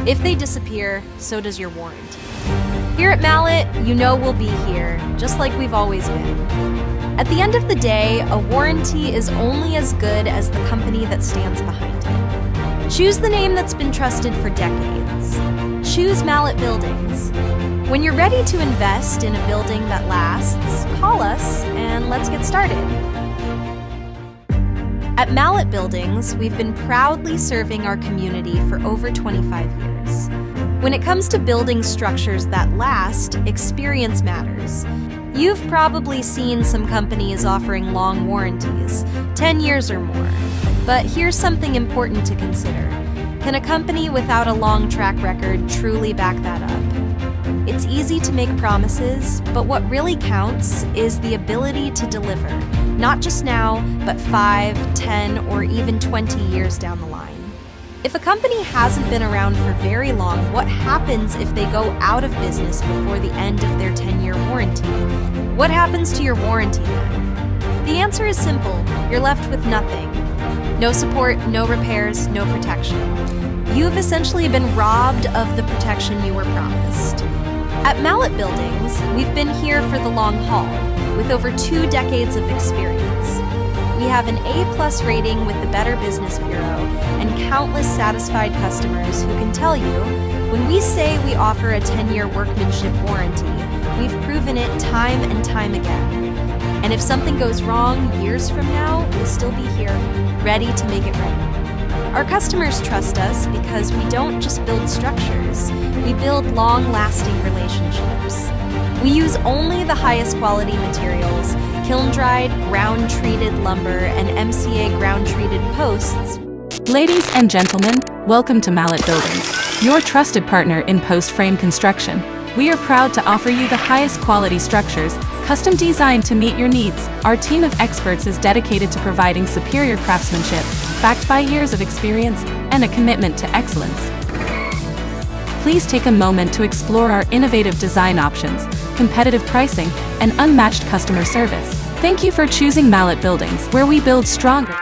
If they disappear, so does your warranty. Here at Mallett, you know we'll be here, just like we've always been. At the end of the day, a warranty is only as good as the company that stands behind it. Choose the name that's been trusted for decades. Choose Mallett Buildings. When you're ready to invest in a building that lasts, call us and let's get started. At Mallett Buildings, we've been proudly serving our community for over 25 years. When it comes to building structures that last, experience matters. You've probably seen some companies offering long warranties, 10 years or more. But here's something important to consider. Can a company without a long track record truly back that up? It's easy to make promises, but what really counts is the ability to deliver, not just now, but 5, 10, or even 20 years down the line. If a company hasn't been around for very long, what happens if they go out of business before the end of their 10-year warranty? What happens to your warranty then? The answer is simple. You're left with nothing. No support, no repairs, no protection. You've essentially been robbed of the protection you were promised. At Mallett Buildings, we've been here for the long haul, with over 2 decades of experience. We have an A+ rating with the Better Business Bureau and countless satisfied customers who can tell you, when we say we offer a 10-year workmanship warranty, we've proven it time and time again. And if something goes wrong years from now, we'll still be here, ready to make it right. Our customers trust us because we don't just build structures, we build long-lasting relationships. We use only the highest quality materials, kiln-dried, ground-treated lumber, and MCA ground-treated posts. Ladies and gentlemen, welcome to Mallett Buildings, your trusted partner in post-frame construction. We are proud to offer you the highest quality structures, custom designed to meet your needs. Our team of experts is dedicated to providing superior craftsmanship, backed by years of experience and a commitment to excellence. Please take a moment to explore our innovative design options, competitive pricing, and unmatched customer service. Thank you for choosing Mallett Buildings, where we build stronger.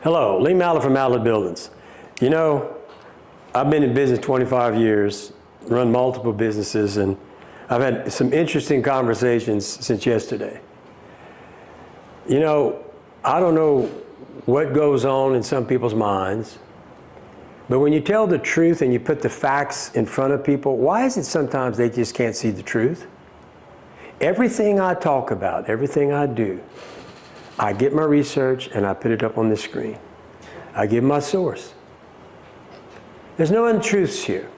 Hello, Lee Mallett from Mallett Buildings. You know, I've been in business 25 years, run multiple businesses, and I've had some interesting conversations since yesterday. You know, I don't know what goes on in some people's minds, but when you tell the truth and you put the facts in front of people, why is it sometimes they just can't see the truth? Everything I talk about, everything I do, I get my research and I put it up on the screen. I give my source. There's no untruths here.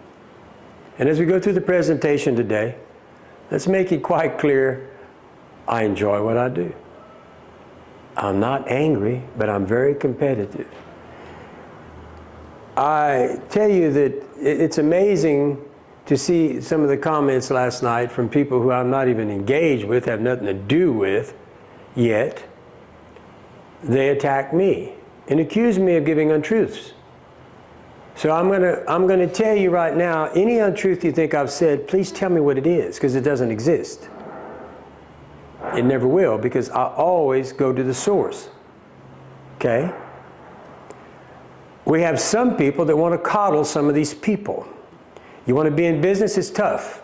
And as we go through the presentation today, let's make it quite clear, I enjoy what I do. I'm not angry, but I'm very competitive. I tell you that it's amazing to see some of the comments last night from people who I'm not even engaged with, have nothing to do with, yet they attack me and accuse me of giving untruths. So I'm gonna tell you right now, any untruth you think I've said, please tell me what it is, because it doesn't exist. It never will, because I always go to the source. Okay? We have some people that want to coddle some of these people. You want to be in business, it's tough.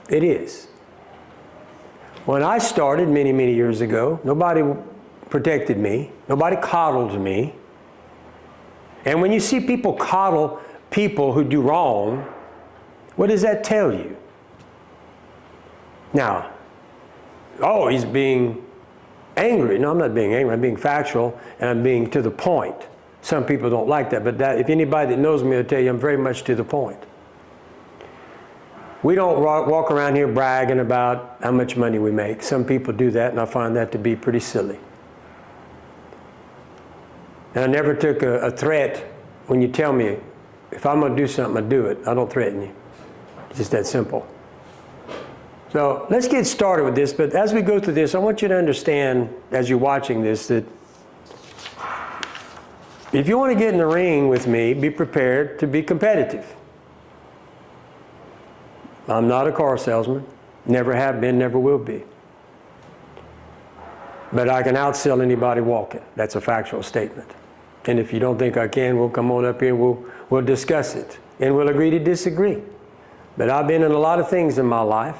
It is. When I started many, many years ago, nobody protected me. Nobody coddled me. And when you see people coddle people who do wrong, what does that tell you? Now, oh, he's being angry. No, I'm not being angry. I'm being factual, and I'm being to the point. Some people don't like that, but if anybody that knows me will tell you I'm very much to the point. We don't walk around here bragging about how much money we make. Some people do that, and I find that to be pretty silly. And I never took a threat when you tell me, if I'm going to do something, I do it. I don't threaten you. It's just that simple. So let's get started with this, but as we go through this, I want you to understand, as you're watching this, that if you want to get in the ring with me, be prepared to be competitive. I'm not a car salesman, never have been, never will be. But I can outsell anybody walking. That's a factual statement. And if you don't think I can, we'll come on up here, we'll discuss it. And we'll agree to disagree. But I've been in a lot of things in my life.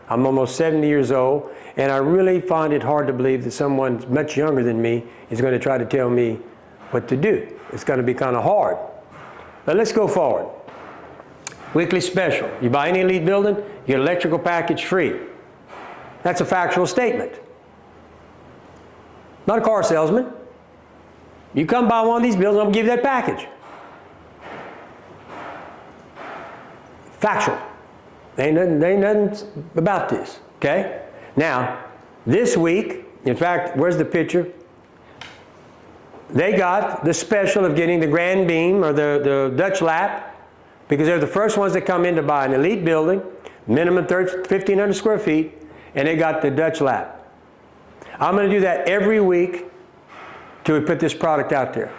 I'm almost 70 years old, and I really find it hard to believe that someone much younger than me is going to try to tell me what to do. It's going to be kind of hard. But let's go forward. Weekly special. You buy any Elite building, you get electrical package free. That's a factual statement. Not a car salesman. You come buy one of these buildings, I'm going to give you that package. Factual. Ain't nothing about this, okay? Now, this week, in fact, where's the picture? They got the special of getting the grand beam or the Dutch lap, because they're the first ones that come in to buy an Elite building, minimum 1,500 square feet, and they got the Dutch lap. I'm going to do that every week till we put this product out there.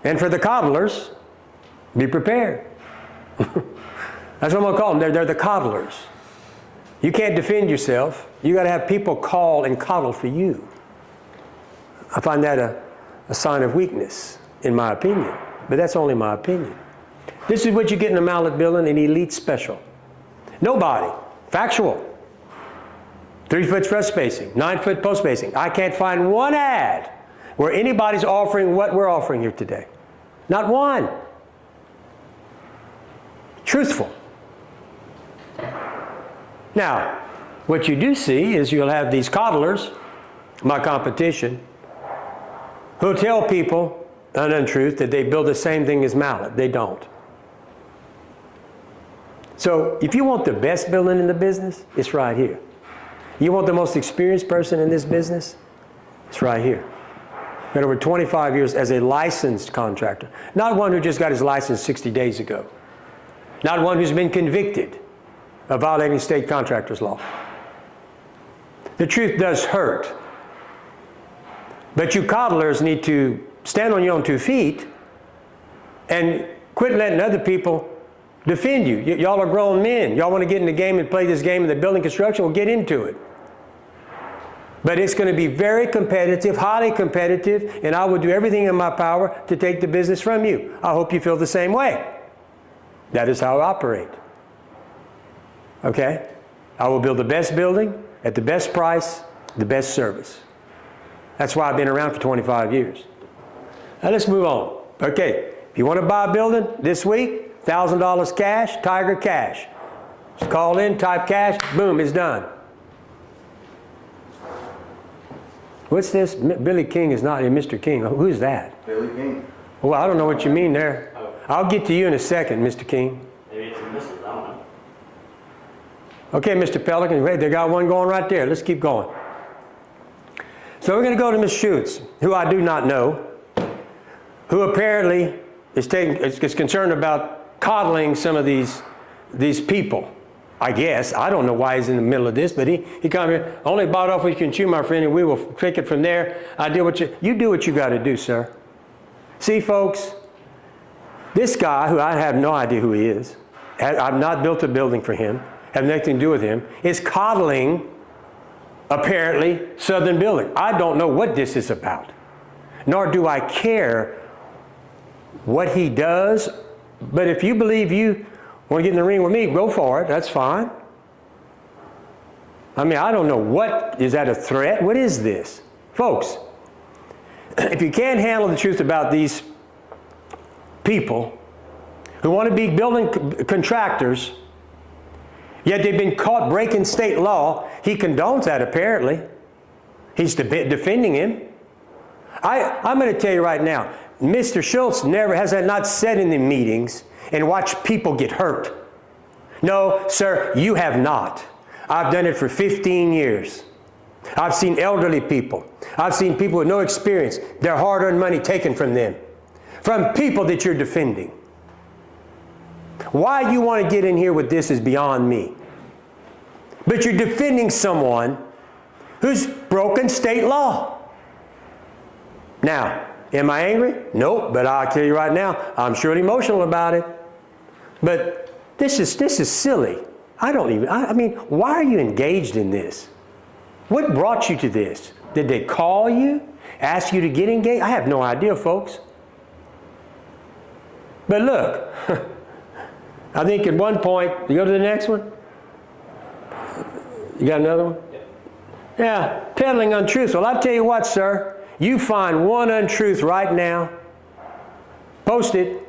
And for the coddlers, be prepared. That's what I'm going to call them. They're the coddlers. You can't defend yourself. You got to have people call and coddle for you. I find that a sign of weakness, in my opinion. But that's only my opinion. This is what you get in a Mallett building, an Elite special. Nobody. Factual. 3-foot truss spacing, 9-foot post spacing. I can't find one ad where anybody's offering what we're offering here today. Not one. Truthful. Now, what you do see is you'll have these coddlers, my competition, who'll tell people an untruth that they build the same thing as Mallett. They don't. So if you want the best building in the business, it's right here. You want the most experienced person in this business, it's right here. Got over 25 years as a licensed contractor. Not one who just got his license 60 days ago. Not one who's been convicted of violating state contractors law. The truth does hurt. But you coddlers need to stand on your own 2 feet and quit letting other people defend you. Y'all are grown men. Y'all want to get in the game and play this game in the building construction? Well, get into it. But it's going to be very competitive, highly competitive, and I will do everything in my power to take the business from you. I hope you feel the same way. That is how I operate. Okay? I will build the best building at the best price, the best service. That's why I've been around for 25 years. Now let's move on. Okay, if you want to buy a building this week, $1,000 cash, Tiger Cash. Just call in, type cash, boom, it's done. What's this? Billy King is not Mr. King. Who's that? Billy King. Well, I don't know what you mean there. I'll get to you in a second, Mr. King. Maybe it's a Mrs. I don't know. Okay, Mr. Pelican, wait, they got one going right there. Let's keep going. So we're going to go to Ms. Schutz, who I do not know, who apparently is concerned about coddling some of these people. I guess. I don't know why he's in the middle of this, but he come here, only bought off what you can chew, my friend, and we will take it from there. I do what you do what you got to do, sir. See, folks, this guy, who I have no idea who he is, I've not built a building for him, have nothing to do with him, is coddling, apparently, Southern Building. I don't know what this is about, nor do I care what he does, but if you believe you want to get in the ring with me, go for it. That's fine. I mean, I don't know what, is that a threat? What is this? Folks, if you can't handle the truth about these people who want to be building contractors, yet they've been caught breaking state law, he condones that apparently. He's defending him. I'm going to tell you right now, Mr. Schultz has not sat in the meetings and watched people get hurt. No, sir, you have not. I've done it for 15 years. I've seen elderly people. I've seen people with no experience, their hard-earned money taken from them, from people that you're defending. Why you want to get in here with this is beyond me. But you're defending someone who's broken state law. Now, am I angry? Nope, but I'll tell you right now, I'm surely emotional about it. But this is silly. I mean, why are you engaged in this? What brought you to this? Did they call you? Ask you to get engaged? I have no idea, folks. But look, I think at one point, you go to the next one? You got another one? Yeah, peddling untruths. Well, I'll tell you what, sir. You find one untruth right now, post it,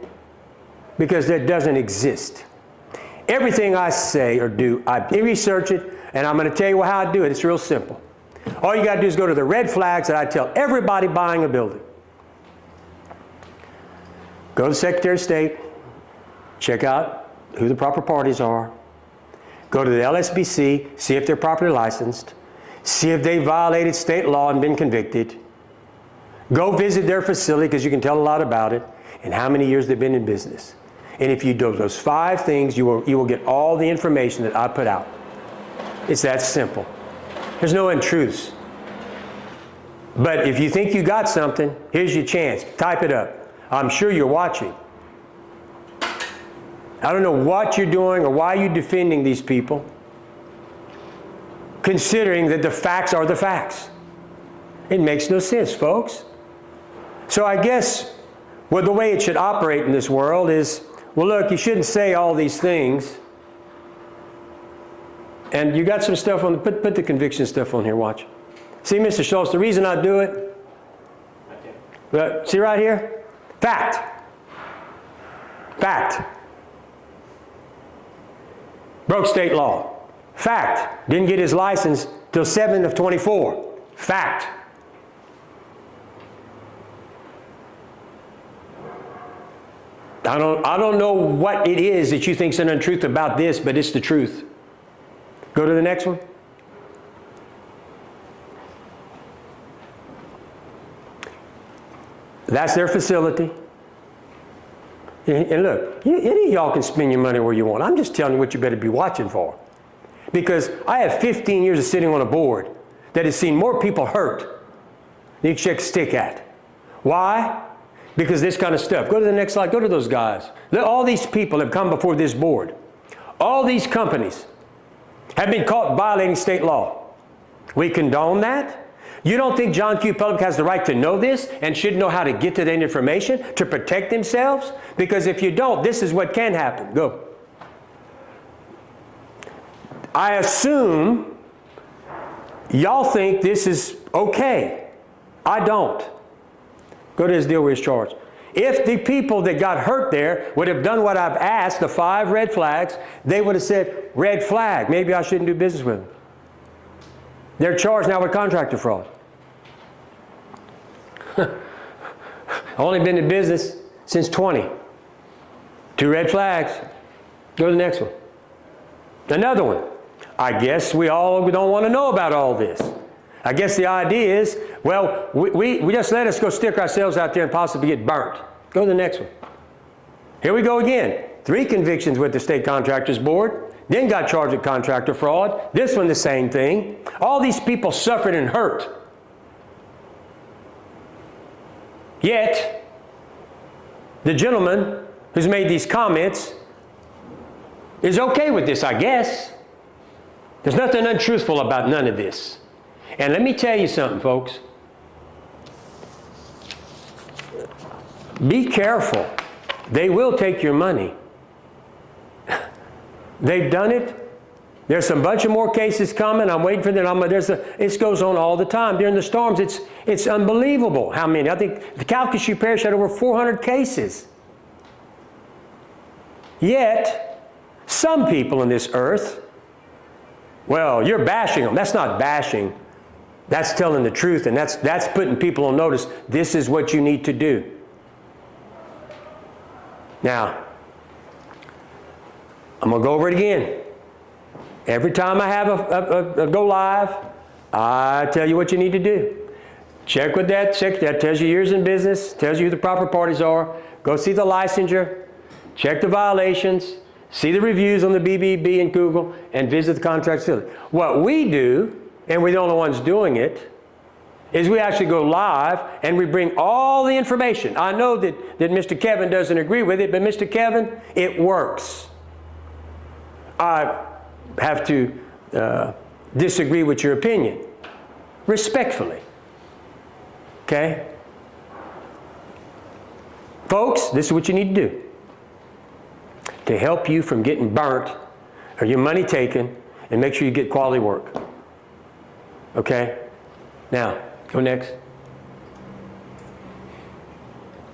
because that doesn't exist. Everything I say or do, I research it, and I'm going to tell you how I do it. It's real simple. All you got to do is go to the red flags that I tell everybody buying a building. Go to the Secretary of State, check out who the proper parties are, go to the LSBC, see if they're properly licensed, see if they violated state law and been convicted, go visit their facility because you can tell a lot about it, and how many years they've been in business. And if you do those 5 things, you will get all the information that I put out. It's that simple. There's no untruths. But if you think you got something, here's your chance. Type it up. I'm sure you're watching. I don't know what you're doing or why you're defending these people, considering that the facts are the facts. It makes no sense, folks. So I guess the way it should operate in this world is, well, look, you shouldn't say all these things. And you got some stuff on, put the conviction stuff on here, watch. See, Mr. Schultz, the reason I do it, see right here? Fact. Fact. Broke state law. Fact. Didn't get his license till 7 of 24. Fact. I don't know what it is that you think's an untruth about this, but it's the truth. Go to the next one. That's their facility. And look, any of y'all can spend your money where you want. I'm just telling you what you better be watching for. Because I have 15 years of sitting on a board that has seen more people hurt than you can shake a stick at. Why? Because this kind of stuff. Go to the next slide. Go to those guys. All these people have come before this board. All these companies have been caught violating state law. We condone that. You don't think John Q. Public has the right to know this and should know how to get to that information to protect themselves? Because if you don't, this is what can happen. Go. I assume y'all think this is okay. I don't. Go to his deal where he's charged. If the people that got hurt there would have done what I've asked, the 5 red flags, they would have said, red flag, maybe I shouldn't do business with them. They're charged now with contractor fraud. Only been in business since 20. 2 red flags. Go to the next one. Another one. I guess we all don't want to know about all this. I guess the idea is, well, we just let us go stick ourselves out there and possibly get burnt. Go to the next one. Here we go again. 3 convictions with the State Contractors Board. Then got charged with contractor fraud. This one the same thing. All these people suffered and hurt. Yet, the gentleman who's made these comments is okay with this, I guess. There's nothing untruthful about none of this. And let me tell you something, folks. Be careful. They will take your money. They've done it. There's a bunch of more cases coming. I'm waiting for them. It goes on all the time. During the storms, it's unbelievable how many. I think the Calcasieu Parish had over 400 cases. Yet, some people on this earth, well, you're bashing them. That's not bashing. That's telling the truth, and that's putting people on notice. This is what you need to do. Now, I'm going to go over it again. Every time I have a go live, I tell you what you need to do. Check with that secretary. That tells you years in business, tells you who the proper parties are. Go see the licensure, check the violations, see the reviews on the BBB and Google, and visit the contract facility. What we do, and we're the only ones doing it, is we actually go live and we bring all the information. I know that Mr. Kevin doesn't agree with it, but Mr. Kevin, it works. I have to disagree with your opinion, respectfully. Okay? Folks, this is what you need to do to help you from getting burnt or your money taken and make sure you get quality work. Okay? Now, go next.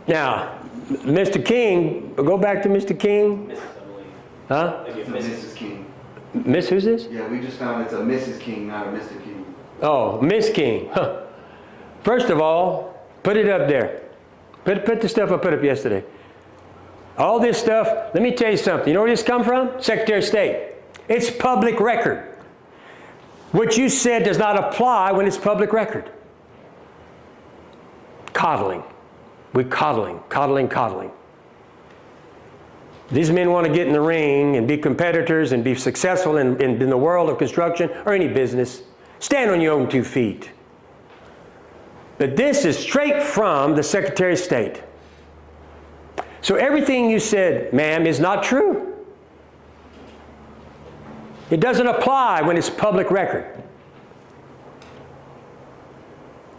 Now, Mr. King, go back to Mr. King. Mrs. I believe. Huh? Maybe It's a Mrs. King. Miss, who's this? Yeah, we just found it's a Mrs. King, not a Mr. King. Oh, Miss King. Huh. First of all, put it up there. Put the stuff I put up yesterday. All this stuff, let me tell you something. You know where this come from? Secretary of State. It's public record. What you said does not apply when it's public record. Coddling. We're coddling. These men want to get in the ring and be competitors and be successful in the world of construction or any business. Stand on your own 2 feet. But this is straight from the Secretary of State. So everything you said, ma'am, is not true. It doesn't apply when it's public record.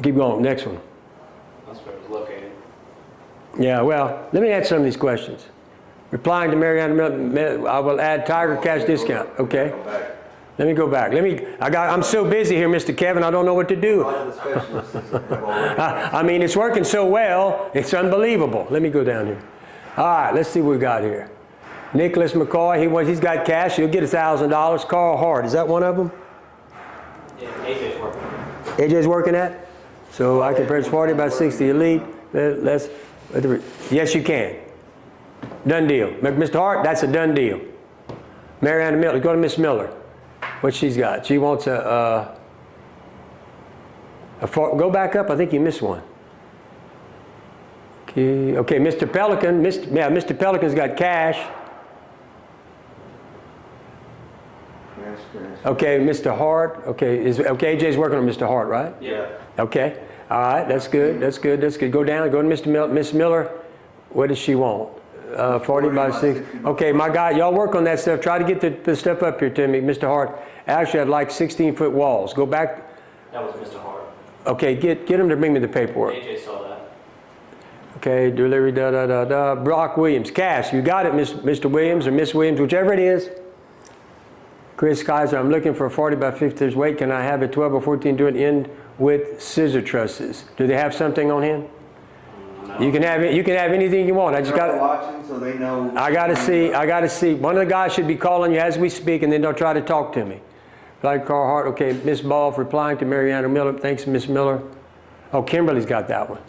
Keep going, next one. That's where it was located. Yeah, well, let me add some of these questions. Replying to Mariana Miller, I will add Tiger Cash discount. Okay. Go back. Let me go back. I'm so busy here, Mr. Kevin, I don't know what to A do. lot of the specialists have already. I mean, it's working so well, it's unbelievable. Let me go down here. All right, let's see what we got here. Nicholas McCoy, he's got cash. He'll get $1,000. Carl Hart, is that one of them? Yeah, AJ's working. AJ's working at? So I can purchase 40 by 60 Elite. Yes, you can. Done deal. Mr. Hart, that's a done deal. Mariana Miller, go to Miss Miller. What she's got? She wants go back up. I think you missed one. Okay, Mr. Pelican. Mr. Pelican's got cash. Okay, Mr. Hart. Okay, AJ's working on Mr. Hart, right? Yeah. Okay. All right, that's good. Go down. Go to Miss Miller. What does she want? 40 by 60. Okay, my guy, y'all work on that stuff. Try to get the stuff up here to me, Mr. Hart. Actually, I'd like 16-foot walls. Go back. That was Mr. Hart. Okay, get him to bring me the paperwork. AJ saw that. Okay, delivery, Brock Williams, cash. You got it, Mr. Williams or Miss Williams, whichever it is. Chris Kaiser, I'm looking for a 40 by 50 weight. Can I have a 12 or 14 to an end with scissor trusses? Do they have something on him? No. You can have anything you want. I just They're got. watching, so they know. I got to see. One of the guys should be calling you as we speak, and then they'll try to talk to me. Like Carl Hart. Okay, Miss Ball replying to Mariana Miller. Thanks, Miss Miller. Oh, Kimberly's got that one.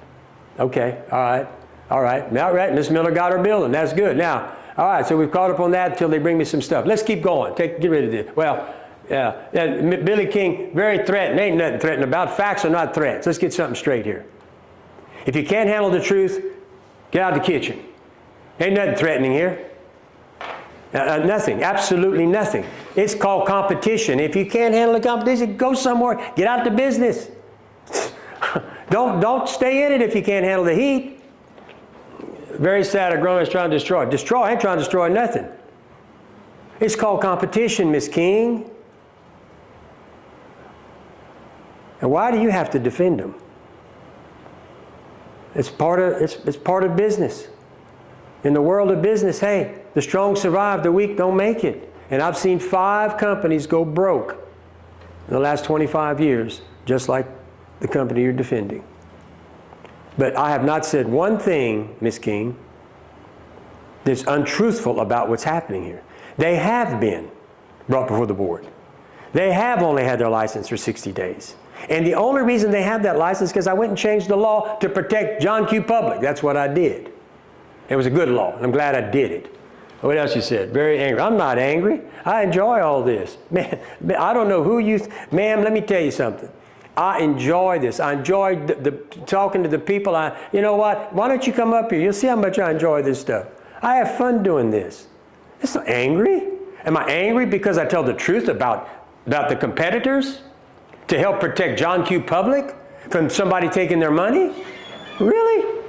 Okay. All right. Now, right. Miss Miller got her building. That's good. Now, all right. So we've caught up on that until they bring me some stuff. Let's keep going. Get rid of this. Well, yeah. Billy King, very threatened. Ain't nothing threatening about. Facts are not threats. Let's get something straight here. If you can't handle the truth, get out of the kitchen. Ain't nothing threatening here. Nothing, absolutely nothing. It's called competition. If you can't handle the competition, go somewhere. Get out the business. Don't stay in it if you can't handle the heat. Very sad a grown is trying to destroy. I ain't trying to destroy nothing. It's called competition, Miss King. And why do you have to defend them? It's part of business. In the world of business, hey, the strong survive, the weak don't make it. And I've seen 5 companies go broke in the last 25 years, just like the company you're defending. But I have not said one thing, Ms. King, that's untruthful about what's happening here. They have been brought before the board. They have only had their license for 60 days. And the only reason they have that license is because I went and changed the law to protect John Q. Public. That's what I did. It was a good law, and I'm glad I did it. What else you said? Very angry. I'm not angry. I enjoy all this. Man, I don't know who you, ma'am, let me tell you something. I enjoy this. I enjoy the talking to the people. You know what? Why don't you come up here? You'll see how much I enjoy this stuff. I have fun doing this. It's not angry. Am I angry because I tell the truth about the competitors to help protect John Q. Public from somebody taking their money? Really?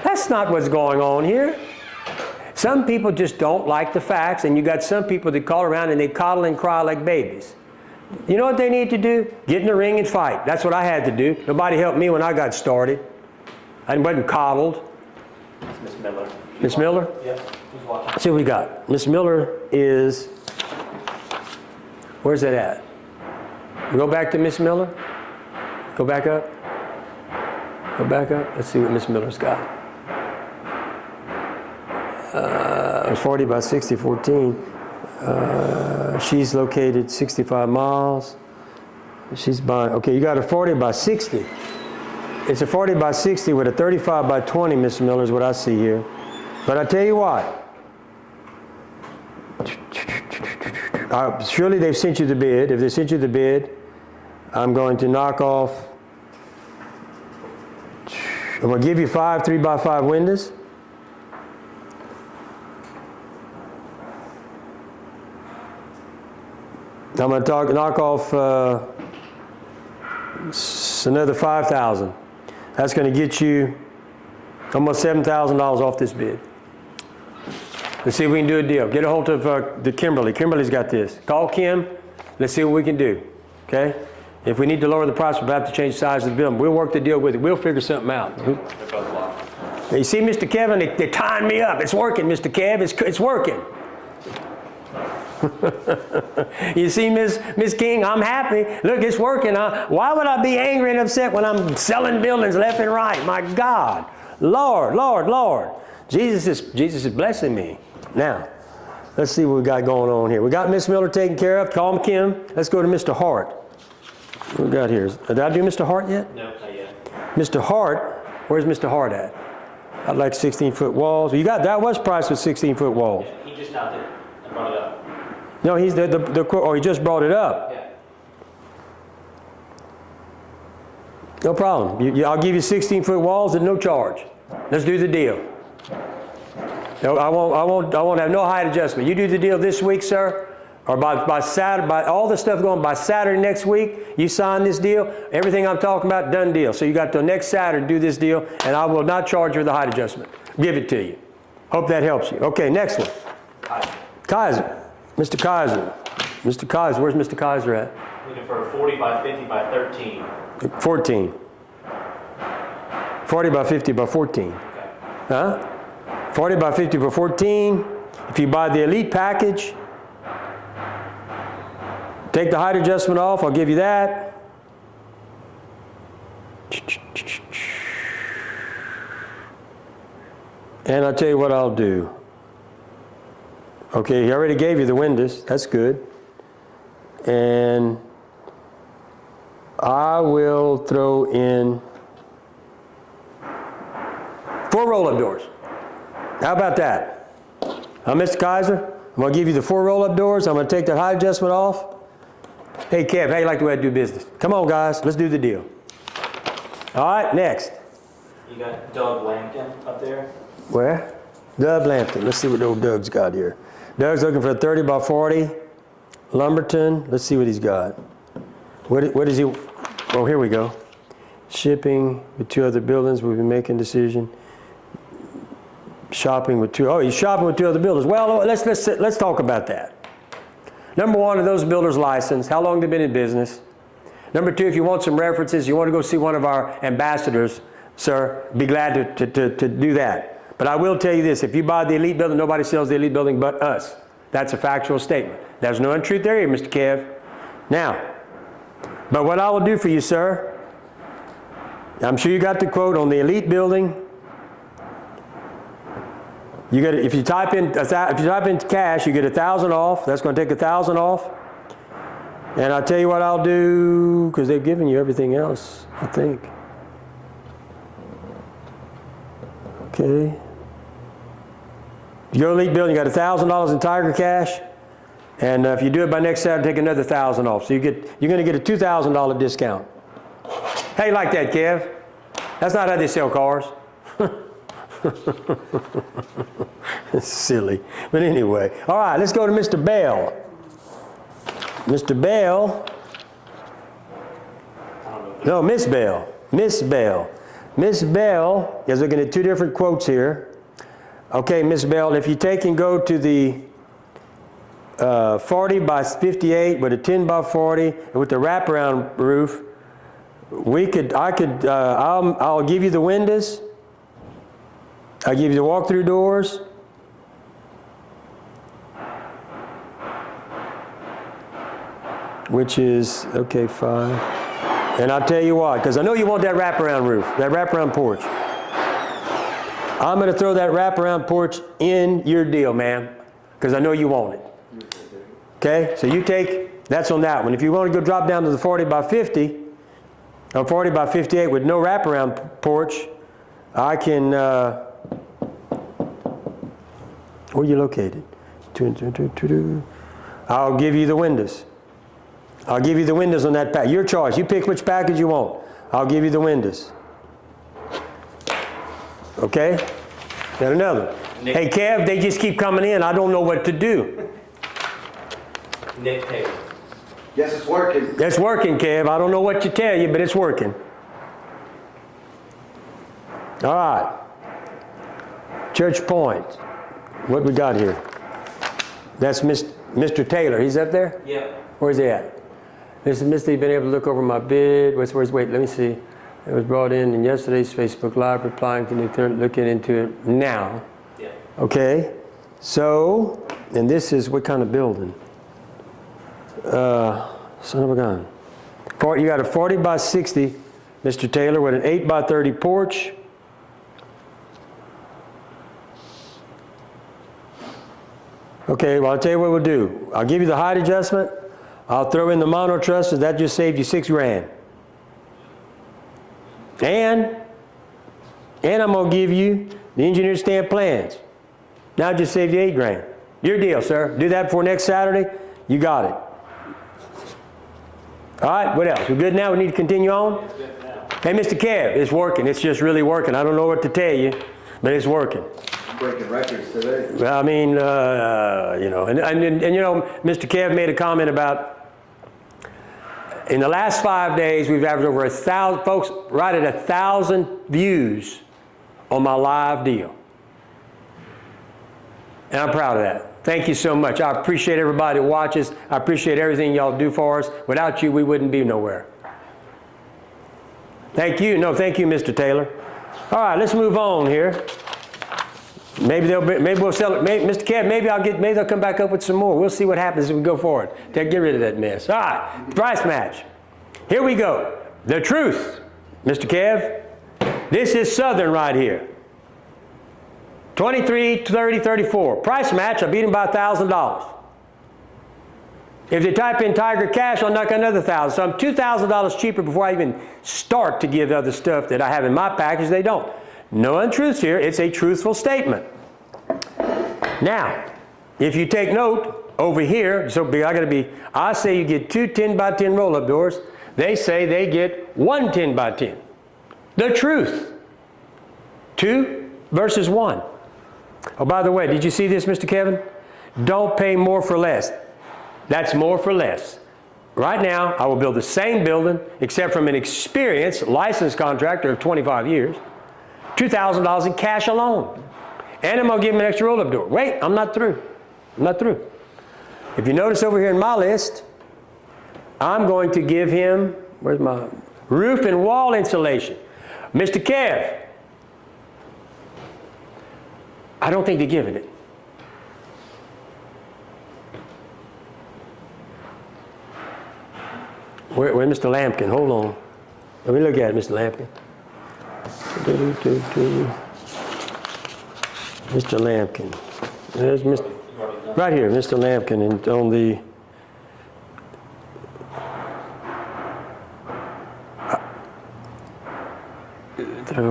That's not what's going on here. Some people just don't like the facts, and you got some people that call around and they coddle and cry like babies. You know what they need to do? Get in the ring and fight. That's what I had to do. Nobody helped me when I got started. I wasn't coddled. It's Miss Miller. Miss Miller? Yeah, who's watching? Let's see what we got. Miss Miller is, where's that at? We go back to Miss Miller. Go back up. Go back up. Let's see what Miss Miller's got. 40 by 60, 14. She's located 65 miles. She's buying, okay, you got a 40 by 60. It's a 40 by 60 with a 35 by 20, Miss Miller, is what I see here. But I tell you what, surely they've sent you the bid. If they sent you the bid, I'm going to knock off, I'm going to give you 5 3x5 windows. I'm going to knock off another $5,000. That's going to get you almost $7,000 off this bid. Let's see if we can do a deal. Get a hold of the Kimberly. Kimberly's got this. Call Kim. Let's see what we can do. Okay? If we need to lower the price, we'll have to change the size of the building. We'll work the deal with it. We'll figure something out. Now, you see, Mr. Kevin, they're tying me up. It's working, Mr. Kev. It's working. You see, Miss King, I'm happy. Look, it's working. Why would I be angry and upset when I'm selling buildings left and right? My God. Lord, Lord, Lord. Jesus is blessing me. Now, let's see what we got going on here. We got Miss Miller taken care of. Call him Kim. Let's go to Mr. Hart. What we got here? Did I do Mr. Hart yet? No, not yet. Mr. Hart, where's Mr. Hart at? I'd like 16-foot walls. You got, that was priced with 16-foot walls. Yeah, he just now did it and brought it up. No, he's he just brought it up. Yeah. No problem. I'll give you 16-foot walls at no charge. Let's do the deal. No, I won't have no height adjustment. You do the deal this week, sir, or by Saturday, by all the stuff going by Saturday next week. You sign this deal. Everything I'm talking about, done deal. So you got till next Saturday to do this deal, and I will not charge you for the height adjustment. Give it to you. Hope that helps you. Okay, next one. Kaiser. Mr. Kaiser. Mr. Kaiser. Where's Mr. Kaiser at? Looking for a 40 by 50 by 13. 14. 40 by 50 by 14. Okay. Huh? 40 by 50 by 14. If you buy the Elite package, take the height adjustment off, I'll give you that. And I'll tell you what I'll do. Okay, he already gave you the windows. That's good. And I will throw in 4 roll-up doors. How about that? Mr. Kaiser, I'm going to give you the 4 roll-up doors. I'm going to take that height adjustment off. Hey, Kev, how you like the way I do business? Come on, guys. Let's do the deal. All right, next. You got Doug Lampkin up there. Where? Doug Lampton. Let's see what old Doug's got here. Doug's looking for a 30 by 40. Lumberton. Let's see what he's got. What is he? Oh, here we go. Shipping with 2 other buildings. We've been making decision. Shopping with 2. Oh, he's shopping with 2 other builders. Well, let's talk about that. Number 1, are those builders licensed? How long they've been in business? Number 2, if you want some references, you want to go see one of our ambassadors, sir, be glad to do that. But I will tell you this, if you buy the Elite building, nobody sells the Elite building but us. That's a factual statement. There's no untruth there, Mr. Kev. Now, but what I will do for you, sir, I'm sure you got the quote on the Elite building. You get, if you type in cash, you get 1,000 off. That's going to take 1,000 off. And I'll tell you what I'll do, because they've given you everything else, I think. Okay. You go to Elite Building, you got $1,000 in Tiger Cash, and if you do it by next Saturday, take another $1,000 off. So you're going to get a $2,000 discount. How you like that, Kev? That's not how they sell cars. It's silly. But anyway, all right, let's go to Mr. Bell. Mr. Bell. No, Miss Bell. Miss Bell. Miss Bell is looking at two different quotes here. Okay, Miss Bell, if you take and go to the 40 by 58 with a 10 by 40 and with the wraparound roof, I'll give you the windows. I'll give you the walk-through doors. Which is, okay, 5. And I'll tell you why, because I know you want that wraparound roof, that wraparound porch. I'm going to throw that wraparound porch in your deal, ma'am, because I know you want it. Okay, so you take, that's on that one. If you want to go drop down to the 40 by 50, or 40 by 58 with no wraparound porch, I can, where are you located? I'll give you the windows. I'll give you the windows on that pack. Your choice. You pick which package you want. I'll give you the windows. Okay? Got another. Nick. Hey, Kev, they just keep coming in. I don't know what to do. Nick Taylor. Yes, it's working. It's working, Kev. I don't know what to tell you, but it's working. All right. Church Point. What we got here? That's Mr. Taylor. He's up there? Yeah. Where's he at? Mr. Misty, been able to look over my bid. Wait, let me see. It was brought in yesterday's Facebook Live, replying, can you looking into it now? Yeah. Okay. So, and this is what kind of building? Son of a gun. You got a 40 by 60, Mr. Taylor, with an 8 by 30 porch. Okay, well, I'll tell you what we'll do. I'll give you the height adjustment. I'll throw in the mono trusses. That just saved you $6 grand. And I'm going to give you the engineer stamp plans. Now I just saved you $8 grand. Your deal, sir. Do that before next Saturday. You got it. All right, what else? We good now? We need to continue on? It's good for now. Hey, Mr. Kev, it's working. It's just really working. I don't know what to tell you, but it's working. Breaking records today. Well, I mean, you know, and you know, Mr. Kev made a comment about in the last 5 days we've averaged over 1,000 folks, right at 1,000 views on my live deal, and I'm proud of that. Thank you so much. I appreciate everybody that watches. I appreciate everything y'all do for us. Without you, we wouldn't be nowhere. Thank you. No, thank you, Mr. Taylor. All right, let's move on here. Maybe we'll sell it. Mr. Kev, maybe they'll come back up with some more. We'll see what happens as we go forward. Get rid of that mess. All right, price match. Here we go. The truth, Mr. Kev. This is Southern right here. 23, 30, 34. Price match, I beat him by $1,000. If they type in Tiger Cash, I'll knock another $1,000. So I'm $2,000 cheaper before I even start to give other stuff that I have in my package. They don't. No untruths here. It's a truthful statement. Now, if you take note over here, I say you get 2 10 by 10 roll-up doors. They say they get 1 10 by 10. The truth. 2 versus 1. Oh, by the way, did you see this, Mr. Kevin? Don't pay more for less. That's more for less. Right now, I will build the same building, except from an experienced licensed contractor of 25 years, $2,000 in cash alone. And I'm going to give him an extra roll-up door. Wait, I'm not through. I'm not through. If you notice over here in my list, I'm going to give him, where's my roof and wall insulation. Mr. Kev, I don't think they're giving it. Where's Mr. Lampkin? Hold on. Let me look at it, Mr. Lampkin. Mr. Lampkin. There's Mr. Right here, Mr. Lampkin, and on the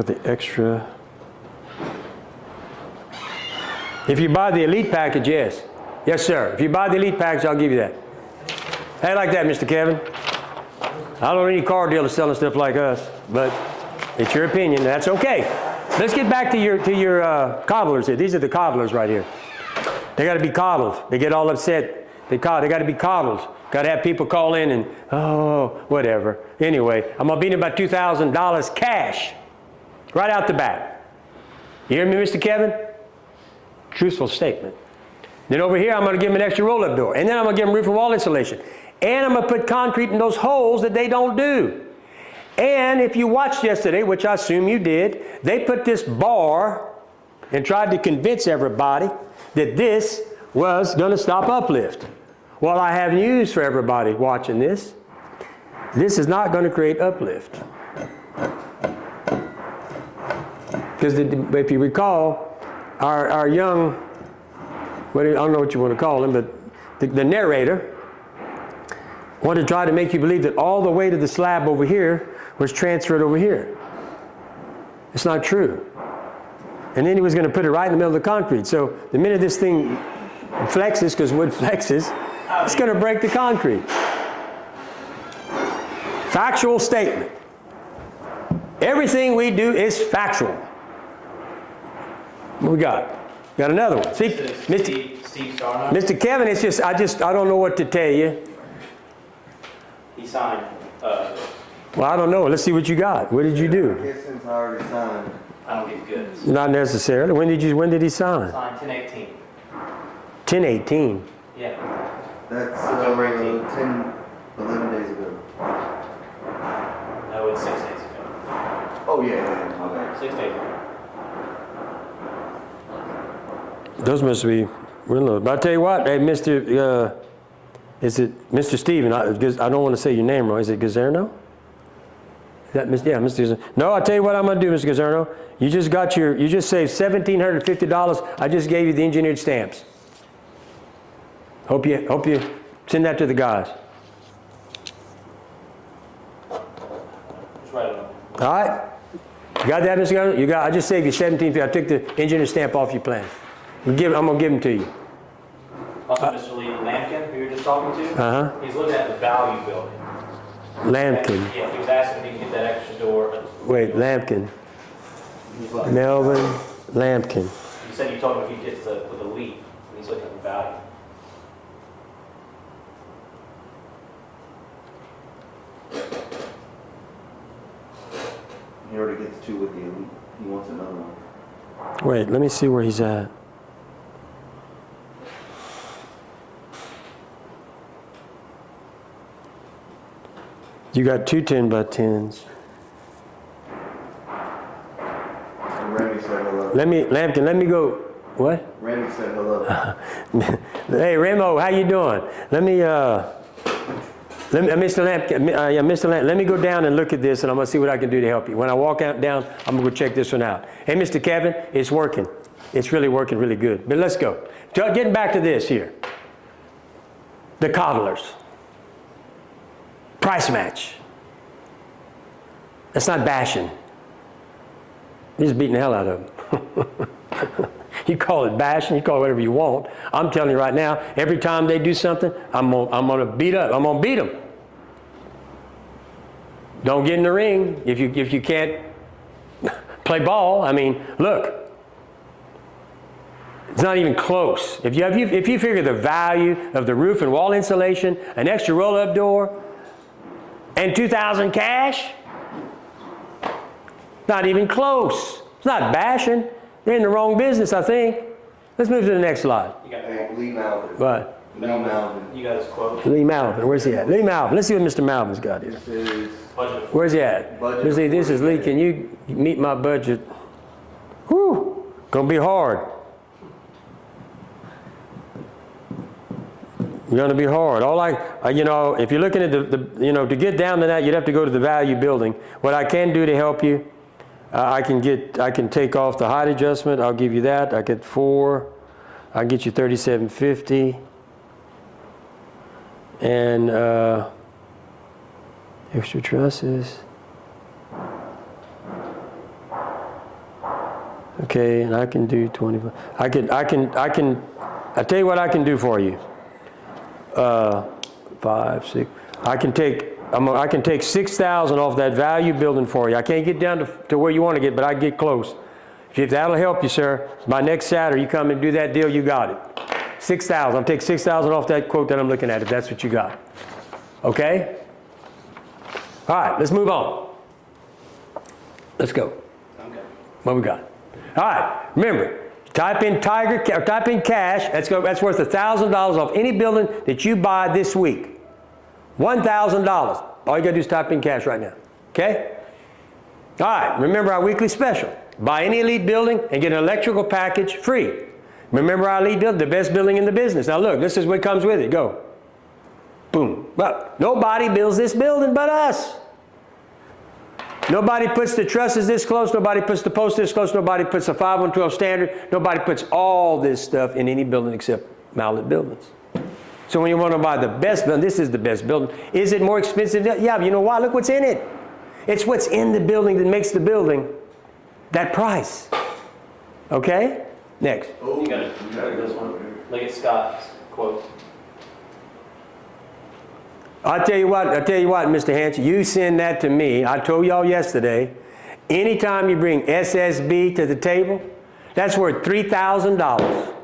the extra. If you buy the elite package, yes. Yes, sir. If you buy the elite package, I'll give you that. Hey, like that, Mr. Kevin. I don't know any car dealer selling stuff like us, but it's your opinion. That's okay. Let's get back to your coddlers here. These are the coddlers right here. They got to be coddled. They get all upset. They got to be coddled. Got to have people call in and, oh, whatever. Anyway, I'm going to beat them by $2,000 cash right out the back. You hear me, Mr. Kevin? Truthful statement. Then over here, I'm going to give them an extra roll-up door. And then I'm going to give them roof and wall insulation. And I'm going to put concrete in those holes that they don't do. And if you watched yesterday, which I assume you did, they put this bar and tried to convince everybody that this was going to stop uplift. Well, I have news for everybody watching this. This is not going to create uplift. Because if you recall, our young, I don't know what you want to call him, but the narrator wanted to try to make you believe that all the weight of the slab over here was transferred over here. It's not true. And then he was going to put it right in the middle of the concrete. So the minute this thing flexes, because wood flexes, it's going to break the concrete. Factual statement. Everything we do is factual. What we got? Got another one. See, Mr. Kevin, it's just, I don't know what to tell you. He signed. Well, I don't know. Let's see what you got. What did you I do? guess since I already signed. I don't give goods. Not necessarily. When did he sign? Signed 10/18. 10/18. Yeah. That's October 18th. 11 days ago. No, it's 6 days ago. Oh, yeah. Okay. 6 days ago. Those must be real low. But I tell you what, hey, is it Mr. Steven? I don't want to say your name wrong. Is it Gazerno? Is that Mr. Yeah, Mr. Gazerno. No, I'll tell you what I'm going to do, Mr. Gazerno. You just saved $1,750. I just gave you the engineered stamps. Hope you send that to the guys. Just write it on. All right? You got that, Mr. Gazerno? I just saved you $1,750. I took the engineered stamp off your plan. I'm going to give them to you. Also, Mr. Lee Lampkin, who you were just talking to, he's looking at the value building. Lampkin. Yeah, he was asking if he could get that extra door. Wait, Lampkin. Melvin Lampkin. You said you told him if he gets with the lead, and he's looking at the value. He already gets 2 with the elite. He wants another one. Wait, let me see where he's at. You got 2 10x10s. And Randy said hello. Lampkin, let me go. What? Randy said hello. Hey, Remo, how you doing? Mr. Lampkin, let me go down and look at this, and I'm going to see what I can do to help you. When I walk out down, I'm going to go check this one out. Hey, Mr. Kevin, it's working. It's really working really good. But let's go. Getting back to this here. The coddlers. Price match. That's not bashing. You're just beating the hell out of them. You call it bashing, you call it whatever you want. I'm telling you right now, every time they do something, I'm gonna beat up. I'm gonna beat them. Don't get in the ring if you can't play ball. I mean, look. It's not even close. If you figure the value of the roof and wall insulation, an extra roll-up door, and $2,000 cash, not even close. It's not bashing. They're in the wrong business, I think. Let's move to the next slide. You got Hey, Lee Malvin. What? Lee Malvin. You got his quote. Lee Malvin. Where's he at? Lee Malvin. Let's see what Mr. Malvin's got here. This is Budget. Where's he at? Budget Let's see. This is Lee. 40K. Can you meet my budget? Whew. Gonna be hard. Gonna be hard. If you're looking at to get down to that, you'd have to go to the value building. What I can do to help you, I can take off the height adjustment. I'll give you that. I get 4. I'll get you $3,750. And extra trusses. Okay, and I can do 25. I tell you what I can do for you. 5, 6. I can take 6,000 off that value building for you. I can't get down to where you want to get, but I get close. If that'll help you, sir, by next Saturday you come and do that deal, you got it. 6,000. I'll take 6,000 off that quote that I'm looking at if that's what you got. Okay? All right, let's move on. Let's go. Okay. What we got? All right, remember, type in type in cash. That's worth $1,000 off any building that you buy this week. $1,000. All you gotta do is type in cash right now. Okay? All right, remember our weekly special. Buy any elite building and get an electrical package free. Remember our elite building, the best building in the business. Now look, this is what comes with it. Go. Boom. Well, nobody builds this building but us. Nobody puts the trusses this close, nobody puts the posts this close, nobody puts a 5-1-12 standard, nobody puts all this stuff in any building except Mallett Buildings. So when you want to buy the best building, this is the best building. Is it more expensive? Yeah, but you know why? Look what's in it. It's what's in the building that makes the building that price. Okay? Next. You got it. This one. Look at Scott's quote. I'll tell you what, Mr. Hanson, you send that to me. I told y'all yesterday, anytime you bring SSB to the table, that's worth $3,000.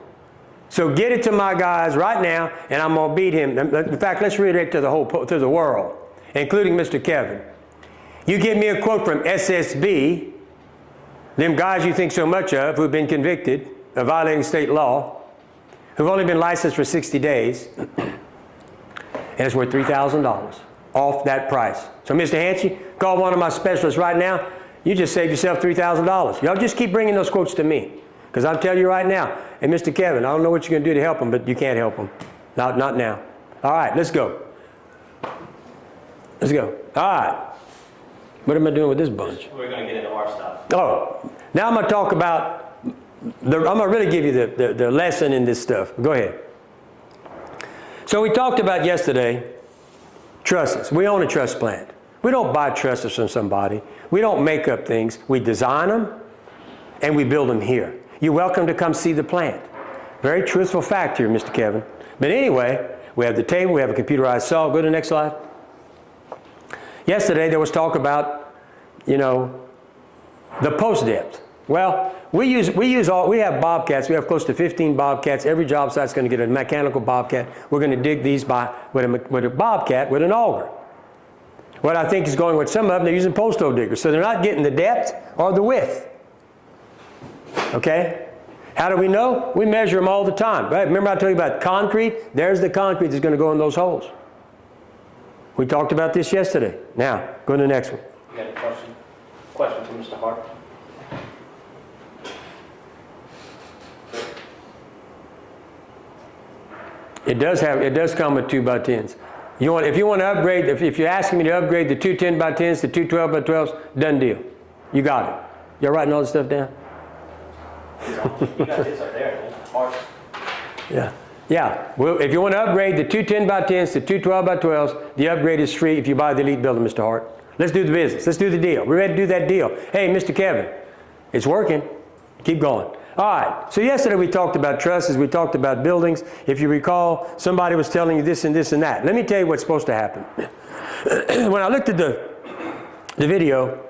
So get it to my guys right now, and I'm going to beat him. In fact, let's reiterate to the world, including Mr. Kevin. You give me a quote from SSB, them guys you think so much of who've been convicted of violating state law, who've only been licensed for 60 days, and it's worth $3,000 off that price. So Mr. Hanson, call one of my specialists right now. You just saved yourself $3,000. Y'all just keep bringing those quotes to me. Because I'll tell you right now, hey, Mr. Kevin, I don't know what you're going to do to help them, but you can't help them. Not now. All right, let's go. Let's go. All right. What am I doing with this bunch? We're going to get into our stuff. Oh, now I'm going to talk about, I'm going to really give you the lesson in this stuff. Go ahead. So we talked about yesterday trusses. We own a truss plant. We don't buy trusses from somebody. We don't make up things. We design them and we build them here. You're welcome to come see the plant. Very truthful fact here, Mr. Kevin. But anyway, we have the table, we have a computerized saw. Go to the next slide. Yesterday there was talk about, the post depth. Well, we have bobcats. We have close to 15 bobcats. Every job site's going to get a mechanical bobcat. We're going to dig these with a bobcat with an auger. What I think is going with some of them, they're using post hole diggers. So they're not getting the depth or the width. Okay? How do we know? We measure them all the time. Right? Remember I told you about concrete? There's the concrete that's going to go in those holes. We talked about this yesterday. Now, go to the next one. You got a question? Question from Mr. Hart. It does come with 2x10s. If you want to upgrade, if you're asking me to upgrade the two 10x10s to two 12x12s, done deal. You got it. You're writing all this stuff down? You got this up there, man. Hart. Yeah. Yeah. Well, if you want to upgrade the two 10x10s to two 12x12s, the upgrade is free if you buy the elite building, Mr. Hart. Let's do the business. Let's do the deal. We're ready to do that deal. Hey, Mr. Kevin, it's working. Keep going. All right, so yesterday we talked about trusses, we talked about buildings. If you recall, somebody was telling you this and this and that. Let me tell you what's supposed to happen. When I looked at the video,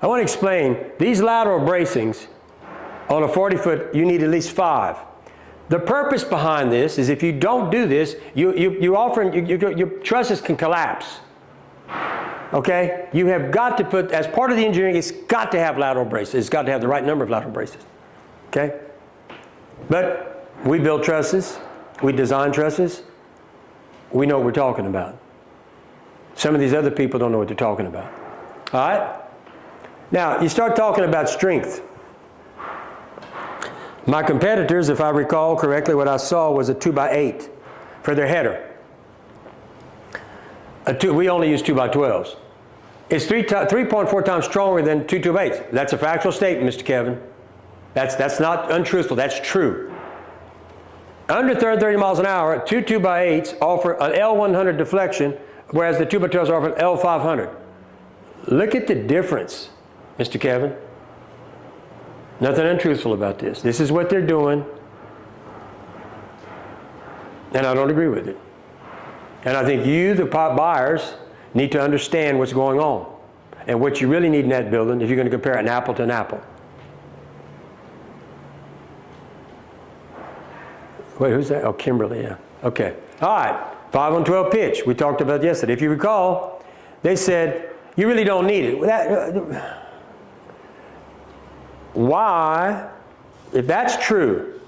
I want to explain these lateral bracings on a 40-foot, you need at least 5. The purpose behind this is if you don't do this, your trusses can collapse. Okay? You have got to put, as part of the engineering, it's got to have lateral braces. It's got to have the right number of lateral braces. Okay? But we build trusses, we design trusses, we know what we're talking about. Some of these other people don't know what they're talking about. All right? Now, you start talking about strength. My competitors, if I recall correctly, what I saw was a 2x8 for their header. We only use 2x12s. It's 3.4 times stronger than 2 2x8s. That's a factual statement, Mr. Kevin. That's not untruthful, that's true. Under 30 miles an hour, 2 2x8s offer an L100 deflection, whereas the 2x12s offer an L500. Look at the difference, Mr. Kevin. Nothing untruthful about this. This is what they're doing, and I don't agree with it. And I think you, the buyers, need to understand what's going on and what you really need in that building if you're going to compare an apple to an apple. Wait, who's that? Oh, Kimberly, yeah. Okay. All right. 5 on 12 pitch. We talked about yesterday. If you recall, they said, you really don't need it. Why, if that's true,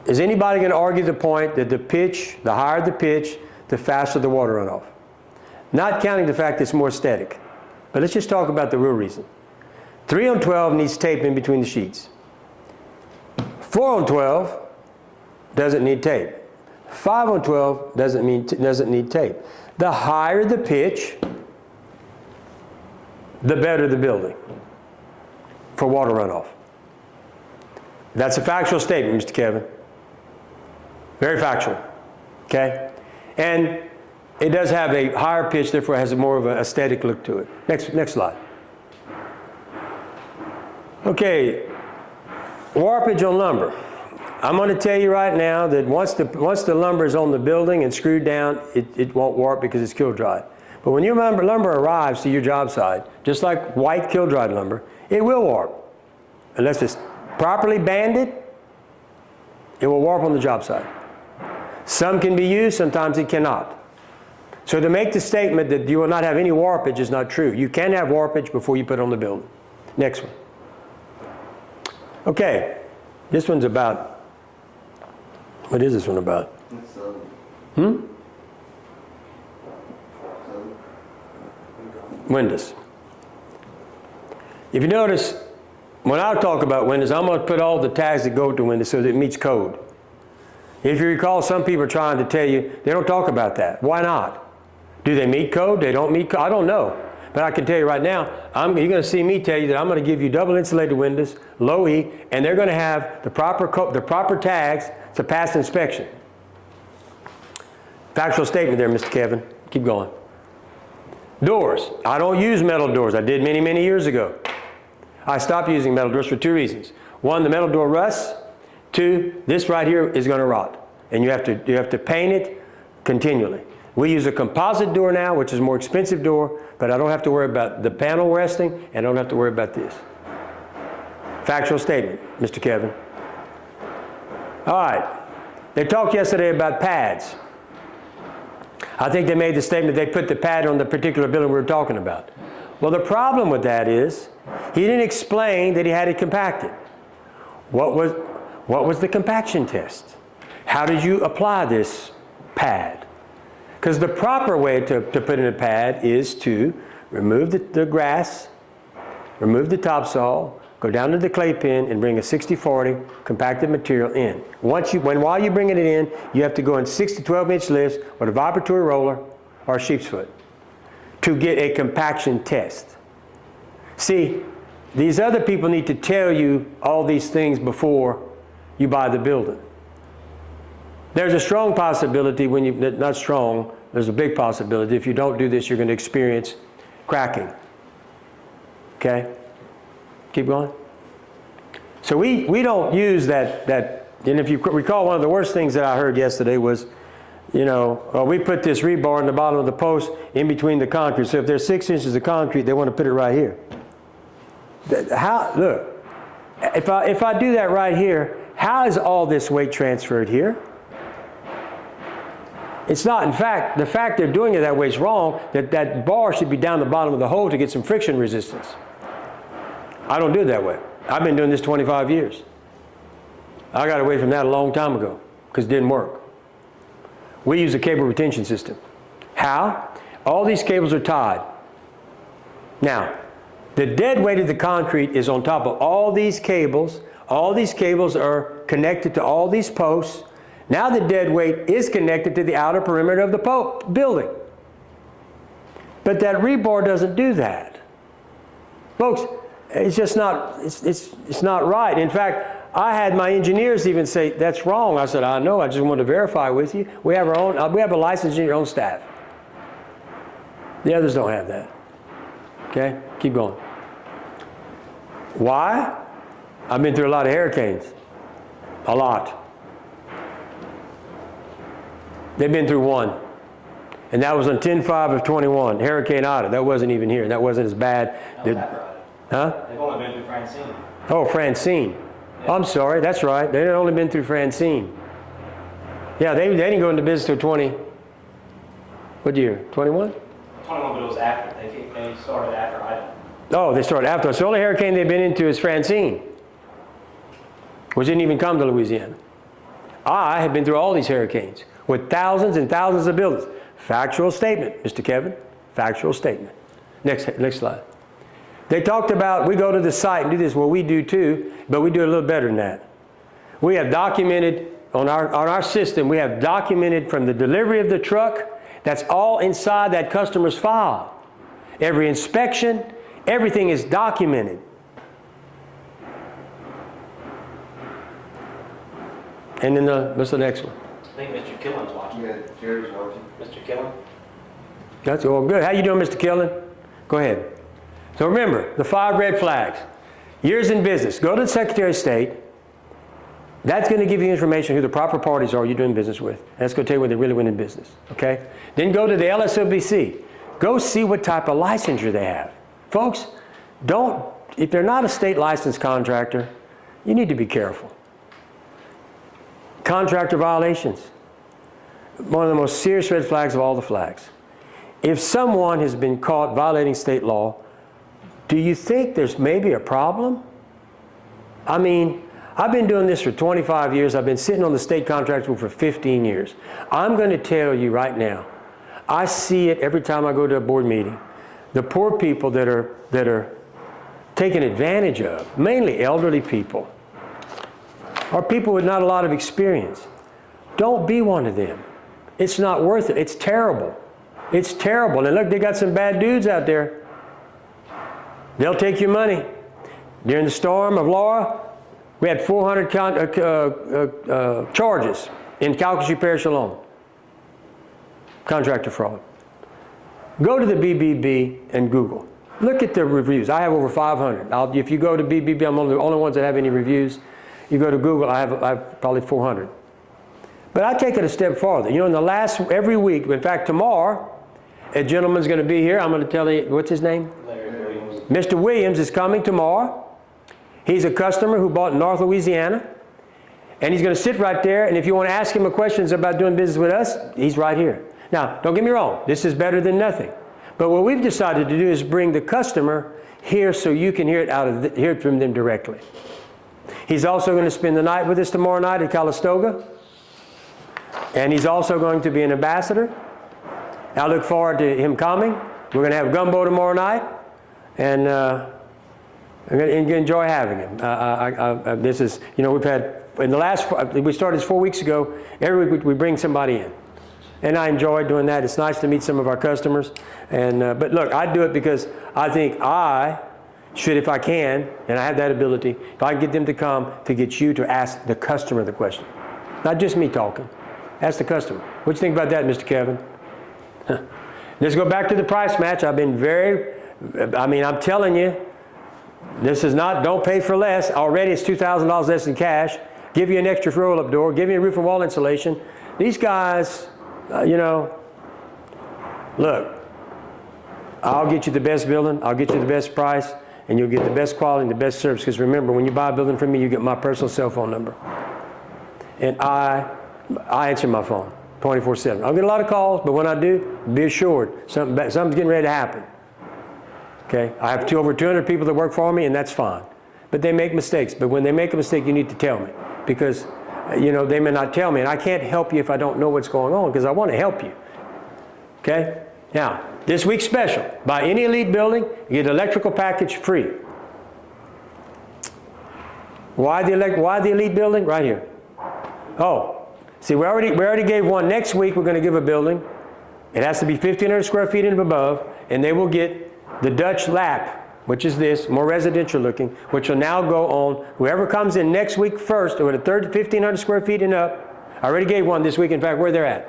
is anybody going to argue the point that the pitch, the higher the pitch, the faster the water runoff? Not counting the fact that it's more aesthetic. But let's just talk about the real reason. 3 on 12 needs tape in between the sheets. 4 on 12 doesn't need tape. 5 on 12 doesn't need tape. The higher the pitch, the better the building for water runoff. That's a factual statement, Mr. Kevin. Very factual. Okay? And it does have a higher pitch, therefore it has more of an aesthetic look to it. Next slide. Okay, warpage on lumber. I'm going to tell you right now that once the lumber is on the building and screwed down, it won't warp because it's kiln dried. But when your lumber arrives to your job site, just like white kiln dried lumber, it will warp. Unless it's properly banded, it will warp on the job site. Some can be used, sometimes it cannot. So to make the statement that you will not have any warpage is not true. You can have warpage before you put it on the building. Next one. Okay, this one's about, what is this one about? Windows. If you notice, when I talk about windows, I'm going to put all the tags that go to windows so that it meets code. If you recall, some people are trying to tell you, they don't talk about that. Why not? Do they meet code? They don't meet code? I don't know. But I can tell you right now, you're going to see me tell you that I'm going to give you double insulated windows, low E, and they're going to have the proper tags to pass inspection. Factual statement there, Mr. Kevin. Keep going. Doors. I don't use metal doors. I did many, many years ago. I stopped using metal doors for 2 reasons. 1, the metal door rusts. 2, this right here is going to rot, and you have to paint it continually. We use a composite door now, which is a more expensive door, but I don't have to worry about the panel resting, and I don't have to worry about this. Factual statement, Mr. Kevin. All right. They talked yesterday about pads. I think they made the statement they put the pad on the particular building we were talking about. Well, the problem with that is he didn't explain that he had it compacted. What was the compaction test? How did you apply this pad? Because the proper way to put in a pad is to remove the grass, remove the topsoil, go down to the clay pen and bring a 60-40 compacted material in. While you're bringing it in, you have to go in 6 to 12-inch lifts with a vibratory roller or a sheep's foot to get a compaction test. See, these other people need to tell you all these things before you buy the building. There's a strong possibility not strong, there's a big possibility if you don't do this, you're going to experience cracking. Okay? Keep going. So we don't use that, and if you recall, one of the worst things that I heard yesterday was, we put this rebar in the bottom of the post in between the concrete. So if there's 6 inches of concrete, they want to put it right here. Look, if I do that right here, how is all this weight transferred here? It's not. In fact, the fact they're doing it that way is wrong. That bar should be down the bottom of the hole to get some friction resistance. I don't do it that way. I've been doing this 25 years. I got away from that a long time ago because it didn't work. We use a cable retention system. How? All these cables are tied. Now, the dead weight of the concrete is on top of all these cables. All these cables are connected to all these posts. Now the dead weight is connected to the outer perimeter of the building. But that rebar doesn't do that. Folks, it's just not, it's not right. In fact, I had my engineers even say, that's wrong. I said, I know, I just wanted to verify with you. We have a licensed engineer on staff. The others don't have that. Okay, keep going. Why? I've been through a lot of hurricanes. A lot. They've been through one. And that was on 10/5 of 21, Hurricane Ida. That wasn't even here. That wasn't as bad. Huh? They've only been through Francine. Oh, Francine. Yeah. I'm sorry. That's right. They've only been through Francine. Yeah, they didn't go into business till 20. What year? 21? 21, but it was after. They started after Ida. Oh, they started after. So the only hurricane they've been into is Francine, which didn't even come to Louisiana. I have been through all these hurricanes with thousands and thousands of buildings. Factual statement, Mr. Kevin. Factual statement. Next slide. They talked about, we go to the site and do this. Well, we do too, but we do it a little better than that. We have documented on our system, we have documented from the delivery of the truck, that's all inside that customer's file. Every inspection, everything is documented. And then what's the next one? I think Mr. Killen's watching. Yeah, Jerry's watching. Mr. Killen? That's all good. How you doing, Mr. Killen? Go ahead. So remember, the 5 red flags. Years in business. Go to the Secretary of State. That's going to give you information who the proper parties are you're doing business with. That's going to tell you where they really went in business. Okay? Then go to the LSOBC. Go see what type of licensure they have. Folks, if they're not a state licensed contractor, you need to be careful. Contractor violations. One of the most serious red flags of all the flags. If someone has been caught violating state law, do you think there's maybe a problem? I mean, I've been doing this for 25 years. I've been sitting on the state contract board for 15 years. I'm going to tell you right now, I see it every time I go to a board meeting. The poor people that are taken advantage of, mainly elderly people, are people with not a lot of experience. Don't be one of them. It's not worth it. It's terrible. It's terrible. And look, they got some bad dudes out there. They'll take your money. During the storm of Laura, we had 400 charges in Calcasieu Parish alone. Contractor fraud. Go to the BBB and Google. Look at the reviews. I have over 500. If you go to BBB, I'm one of the only ones that have any reviews. You go to Google, I have probably 400. But I take it a step farther. You know, every week, in fact, tomorrow, a gentleman's going to be here. I'm going to tell you, what's his name? Mr. Williams is coming tomorrow. He's a customer who bought in North Louisiana. And he's going to sit right there. And if you want to ask him questions about doing business with us, he's right here. Now, don't get me wrong. This is better than nothing. But what we've decided to do is bring the customer here so you can hear it from them directly. He's also going to spend the night with us tomorrow night at Calistoga. And he's also going to be an ambassador. I look forward to him coming. We're going to have gumbo tomorrow night. And I'm going to enjoy having him. This is, you know, we've had, we started this 4 weeks ago. Every week we bring somebody in. And I enjoy doing that. It's nice to meet some of our customers. And but look, I do it because I think I should, if I can, and I have that ability, if I can get them to come, to get you to ask the customer the question. Not just me talking. Ask the customer. What do you think about that, Mr. Kevin? Let's go back to the price match. I'm telling you, this is not, don't pay for less. Already it's $2,000 less in cash. Give you an extra roll-up door. Give you a roof and wall insulation. These guys, you know, look, I'll get you the best building. I'll get you the best price. And you'll get the best quality and the best service. Because remember, when you buy a building from me, you get my personal cell phone number. And I answer my phone 24/7. I'll get a lot of calls, but when I do, be assured, something's getting ready to happen. Okay? I have over 200 people that work for me, and that's fine. But they make mistakes. But when they make a mistake, you need to tell me. Because, you know, they may not tell me. And I can't help you if I don't know what's going on, because I want to help you. Okay? Now, this week's special. Buy any Elite building, you get an electrical package free. Why the Elite building? Right here. Oh, see, we already gave one. Next week, we're going to give a building. It has to be 1,500 square feet and above, and they will get the Dutch lap, which is this, more residential looking, which will now go on. Whoever comes in next week first, with a 1,500 square feet and up, I already gave one this week, in fact, where they're at.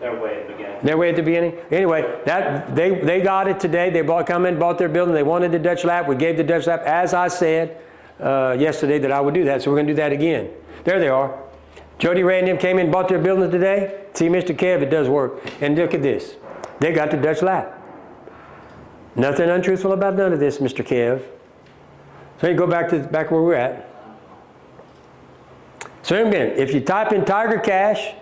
They're way at the beginning. They're way at the beginning? Anyway, that they got it today. They come in, bought their building. They wanted the Dutch lap. We gave the Dutch lap, as I said yesterday that I would do that. So we're going to do that again. There they are. Jody Ray and them came in, bought their building today. See, Mr. Kev, it does work. And look at this. They got the Dutch lap. Nothing untruthful about none of this, Mr. Kev. So you go back where we're at. So again, if you type in Tiger Cash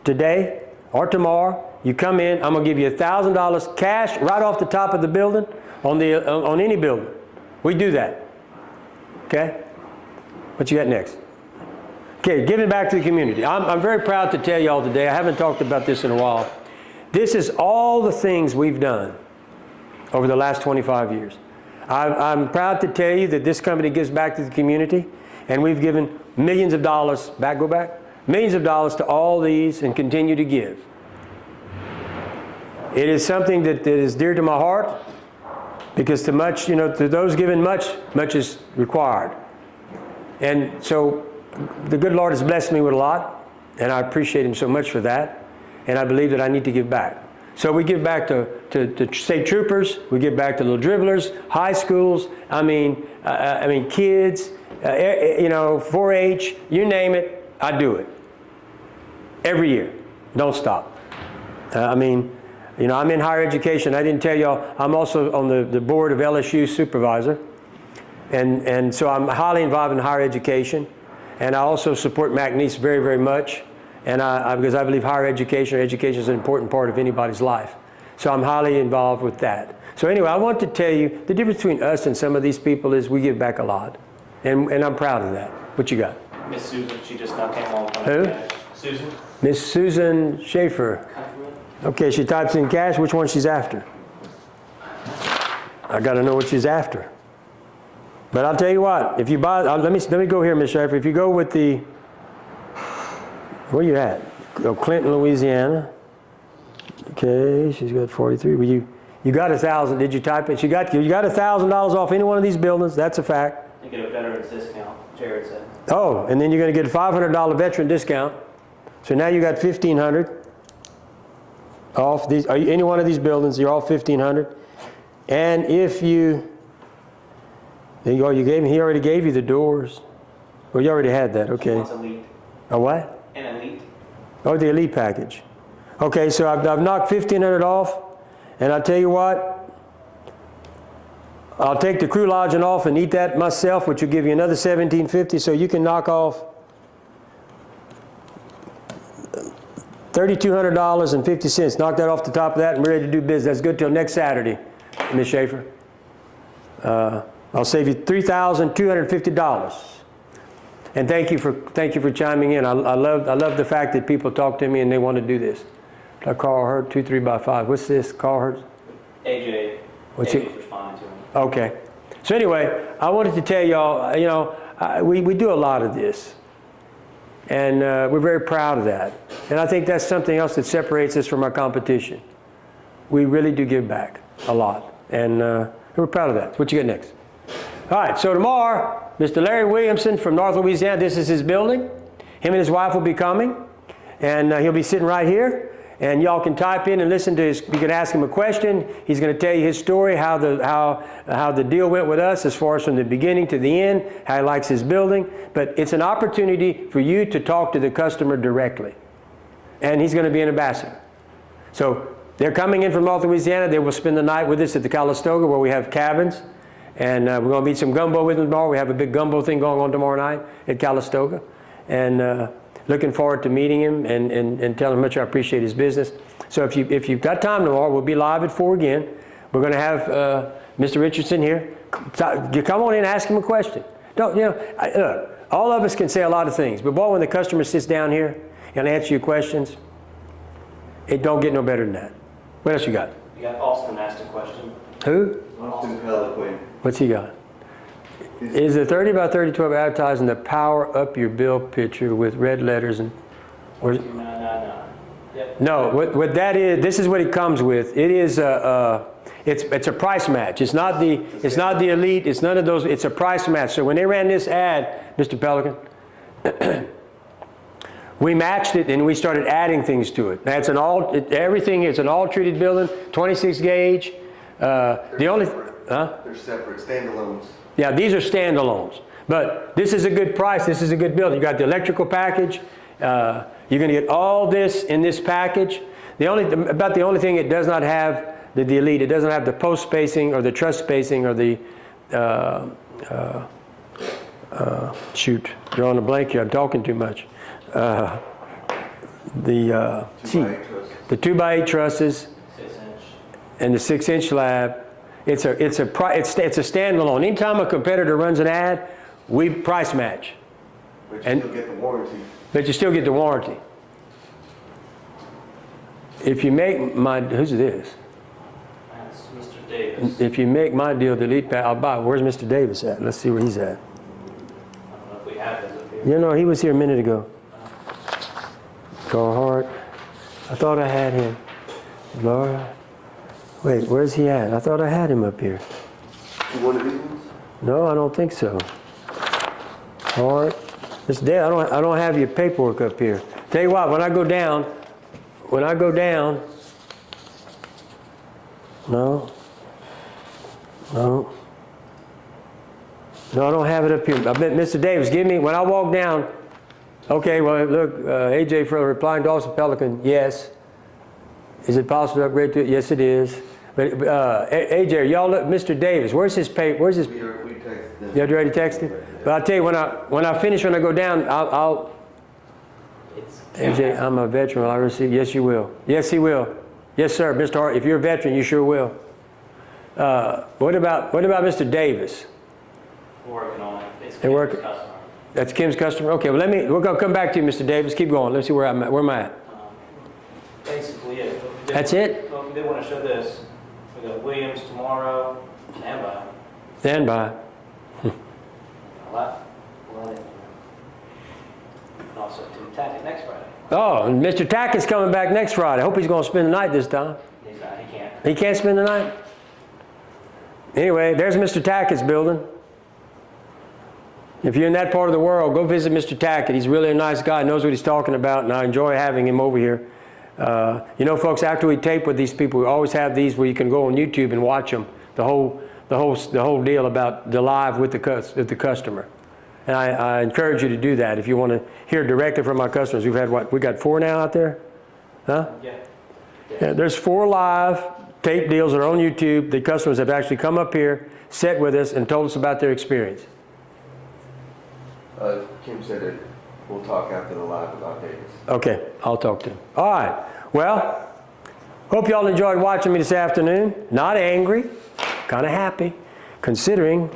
today or tomorrow, you come in, I'm going to give you $1,000 cash right off the top of the building on any building. We do that. Okay? What you got next? Okay, giving back to the community. I'm very proud to tell you all today, I haven't talked about this in a while. This is all the things we've done over the last 25 years. I'm proud to tell you that this company gives back to the community, and we've given millions of dollars, millions of dollars to all these and continue to give. It is something that is dear to my heart, because to much, to those given much, much is required. And so the good Lord has blessed me with a lot, and I appreciate Him so much for that, and I believe that I need to give back. So we give back to state troopers, we give back to little dribblers, high schools, kids, 4-H, you name it, I do it. Every year, don't stop. I'm in higher education. I didn't tell y'all, I'm also on the board of LSU supervisor. And so I'm highly involved in higher education. And I also support McNeese very, very much. And because I believe higher education is an important part of anybody's life. So I'm highly involved with that. So anyway, I want to tell you, the difference between us and some of these people is we give back a lot. And I'm proud of that. What you got? Miss Susan, she just now came on. Who? Susan. Miss Susan Schaefer. Okay, she types in cash. Which one she's after? I got to know what she's after. But I'll tell you what. If you buy, let me go here, Miss Schaefer. If you go with the, where you at? Oh, Clinton, Louisiana. Okay, she's got 43. Well, you got 1,000. Did you type it? You got $1,000 off any one of these buildings. That's a fact. You get a veteran's discount, Jared said. Oh, and then you're going to get a $500 veteran discount. So now you got $1,500 off these. Any one of these buildings, you're all $1,500. And if you, there you go. He already gave you the doors. Well, you already had that. Okay. She wants elite. A what? An elite. Oh, the elite package. Okay, so I've knocked $1,500 off, and I'll tell you what. I'll take the crew lodging off and eat that myself, which will give you another $1,750. So you can knock off $3,200.50. Knock that off the top of that, and we're ready to do business. That's good till next Saturday, Ms. Schaefer. I'll save you $3,250. And thank you for chiming in. I love the fact that people talk to me and they want to do this. Like Carl Hurt, 23x5. What's this? Carl Hurt? AJ. What's AJ's it? responding to him. Okay. So anyway, I wanted to tell y'all, we do a lot of this. And we're very proud of that. And I think that's something else that separates us from our competition. We really do give back a lot. And we're proud of that. What you got next? All right, so tomorrow, Mr. Larry Williamson from North Louisiana, this is his building. Him and his wife will be coming. And he'll be sitting right here. And y'all can type in and listen to his, you can ask him a question. He's going to tell you his story, how the deal went with us as far as from the beginning to the end, how he likes his building. But it's an opportunity for you to talk to the customer directly. And he's going to be an ambassador. So they're coming in from North Louisiana. They will spend the night with us at the Calistoga where we have cabins. And we're going to eat some gumbo with them tomorrow. We have a big gumbo thing going on tomorrow night at Calistoga. And looking forward to meeting him and telling him how much I appreciate his business. So if you've got time tomorrow, we'll be live at 4 again. We're going to have Mr. Richardson here. Come on in and ask him a question. Look, all of us can say a lot of things, but boy, when the customer sits down here and answers your questions, it don't get no better than that. What else you got? You got Austin asked a question. Who? Austin Peliquin. What's he got? Is the 30 by 30 12 advertising the power up your bill picture with red letters and? No. Yep. No, what that is, this is what it comes with. It is it's a price match. It's not the elite. It's none of those. It's a price match. So when they ran this ad, Mr. Pelican, We matched it and we started adding things to it. That's everything is an all treated building, 26 gauge. The only, They're separate, standalones. Yeah, these are standalones. But this is a good price. This is a good building. You got the electrical package. You're going to get all this in this package. The only thing it does not have, the Elite, it doesn't have the post spacing or the truss spacing or the shoot, drawing a blank here. I'm talking too much. The 2x8 trusses 6-inch. and the 6-inch slab. It's a standalone. Anytime a competitor runs an ad, we price match. But you And- still get the warranty. But you still get the warranty. If you make who's this? That's Mr. Davis. If you make my deal, the Elite Pack, I'll buy it. Where's Mr. Davis at? Let's see where he's at. I don't know if we have his up here. You know, he was here a minute ago. Carhart. I thought I had him. Laura. Wait, where's he at? I thought I had him up here. You want these ones? No, I don't think so. Hart. Mr. Dale, I don't have your paperwork up here. Tell you what, when I go down, no, I don't have it up here. I bet Mr. Davis, give me, when I walk down, okay, well, look, AJ for replying to Dawson Pelican, yes. Is it possible to upgrade to it? Yes, it is. But AJ, y'all look, Mr. Davis, where's his paper? Where's his? We text them. You already texted? But I'll tell you, when I finish, when I go down, I'll AJ, I'm a veteran. Will I receive? Yes, you will. Yes, he will. Yes, sir, Mr. Hart. If you're a veteran, you sure will. What about Mr. Davis? We're working on it. It's They're working- Kim's customer. That's Kim's customer. Okay, well we're gonna come back to you, Mr. Davis. Keep going. Let's see where I'm at. Where am I at? Basically, yeah. That's it? Well, we did want to show this. We got Williams tomorrow, standby. Stand by. A lot. And also to Tackett next Friday. Oh, and Mr. Tackett's coming back next Friday. I hope he's gonna spend the night this time. He's not, he can't. He can't spend the night? Anyway, there's Mr. Tackett's building. If you're in that part of the world, go visit Mr. Tackett. He's really a nice guy, knows what he's talking about, and I enjoy having him over here. You know, folks, after we tape with these people, we always have these where you can go on YouTube and watch them, the whole deal about the live with the customer. And I encourage you to do that if you want to hear directly from our customers. We've had we got 4 now out there? Huh? Yeah, there's 4 live tape deals that are on YouTube. The customers have actually come up here, sat with us, and told us about their experience. Kim said that we'll talk after the live about Davis. Okay, I'll talk to him. All right. Well, hope y'all enjoyed watching me this afternoon. Not angry, kind of happy, considering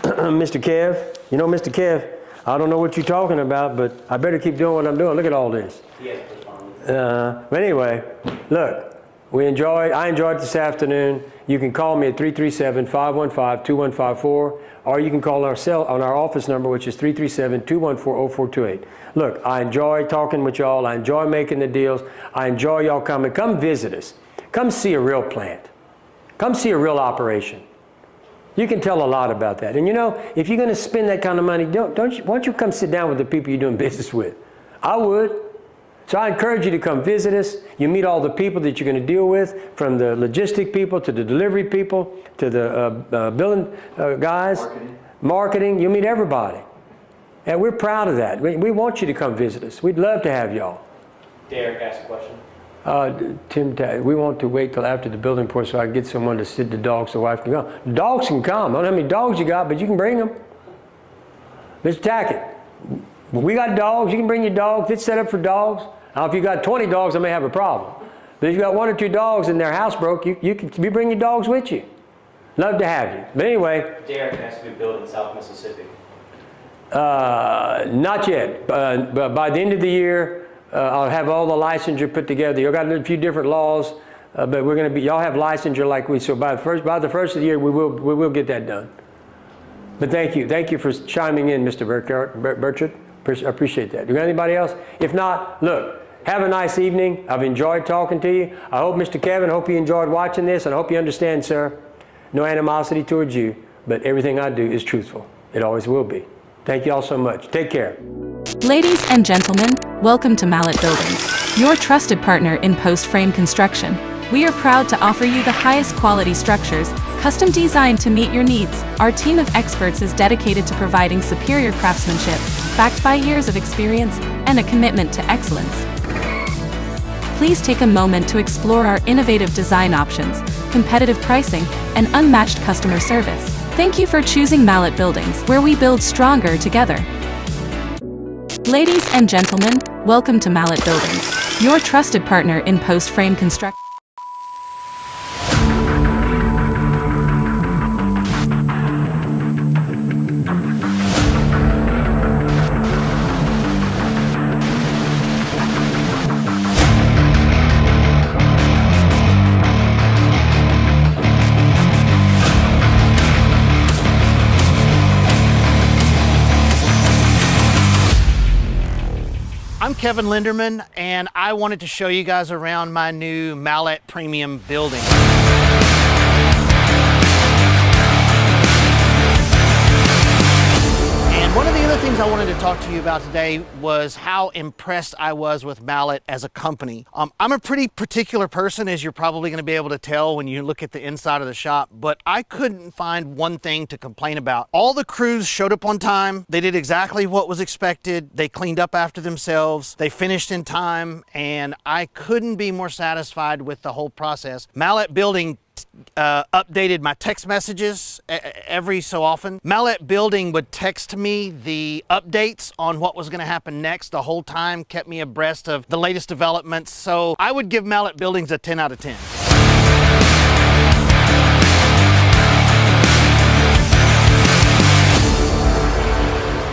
Mr. Kev. You know, Mr. Kev, I don't know what you're talking about, but I better keep doing what I'm doing. Look at all this. He hasn't responded. But anyway, look, I enjoyed this afternoon. You can call me at 337-515-2154, or you can call on our office number, which is 337-214-0428. Look, I enjoy talking with y'all. I enjoy making the deals. I enjoy y'all coming. Come visit us. Come see a real plant. Come see a real operation. You can tell a lot about that. And you know, if you're going to spend that kind of money, why don't you come sit down with the people you're doing business with? I would. So I encourage you to come visit us. You meet all the people that you're going to deal with, from the logistic people to the delivery people to the billing guys, marketing. You meet everybody. And we're proud of that. We want you to come visit us. We'd love to have y'all. Derek asked a question. Tim, we want to wait till after the building report so I can get someone to sit the dogs so the wife can go. Dogs can come. I don't know how many dogs you got, but you can bring them. Mr. Tackett, we got dogs. You can bring your dogs. It's set up for dogs. Now, if you got 20 dogs, I may have a problem. But if you got 1 or 2 dogs and their house broke, you bring your dogs with you. Love to have you. But anyway. Derek has to be built in South Mississippi. Not yet. But by the end of the year, I'll have all the licensure put together. You've got a few different laws, but we're going to be. Y'all have licensure like we. So by the first of the year, we will get that done. But thank you for chiming in, Mr. Burchard. I appreciate that. Do you got anybody else? If not, look. Have a nice evening. I've enjoyed talking to you. I hope, Mr. Kevin, I hope you enjoyed watching this, and I hope you understand, sir, no animosity towards you, but everything I do is truthful. It always will be. Thank you all so much. Take care. Ladies and gentlemen, welcome to Mallett Buildings, your trusted partner in post-frame construction. We are proud to offer you the highest quality structures, custom designed to meet your needs. Our team of experts is dedicated to providing superior craftsmanship, backed by years of experience and a commitment to excellence. Please take a moment to explore our innovative design options, competitive pricing, and unmatched customer service. Thank you for choosing Mallett Buildings, where we build stronger together. Ladies and gentlemen, welcome to Mallett Buildings, your trusted partner in post-frame construction. I'm Kevin Linderman, and I wanted to show you guys around my new Mallett Premium building. And one of the other things I wanted to talk to you about today was how impressed I was with Mallett as a company. I'm a pretty particular person, as you're probably going to be able to tell when you look at the inside of the shop, but I couldn't find one thing to complain about. All the crews showed up on time. They did exactly what was expected. They cleaned up after themselves. They finished in time, and I couldn't be more satisfied with the whole process. Mallett Building updated my text messages every so often. Mallett Building would text me the updates on what was going to happen next the whole time, kept me abreast of the latest developments. So I would give Mallett Buildings a 10 out of 10.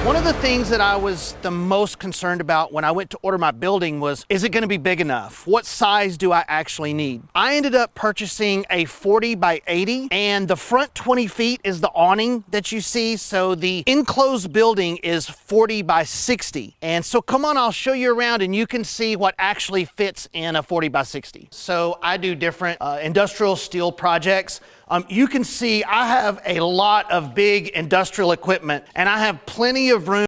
One of the things that I was the most concerned about when I went to order my building was, is it going to be big enough? What size do I actually need? I ended up purchasing a 40 by 80, and the front 20 feet is the awning that you see. So the enclosed building is 40 by 60. And so come on, I'll show you around and you can see what actually fits in a 40 by 60. So I do different industrial steel projects. You can see I have a lot of big industrial equipment, and I have plenty of room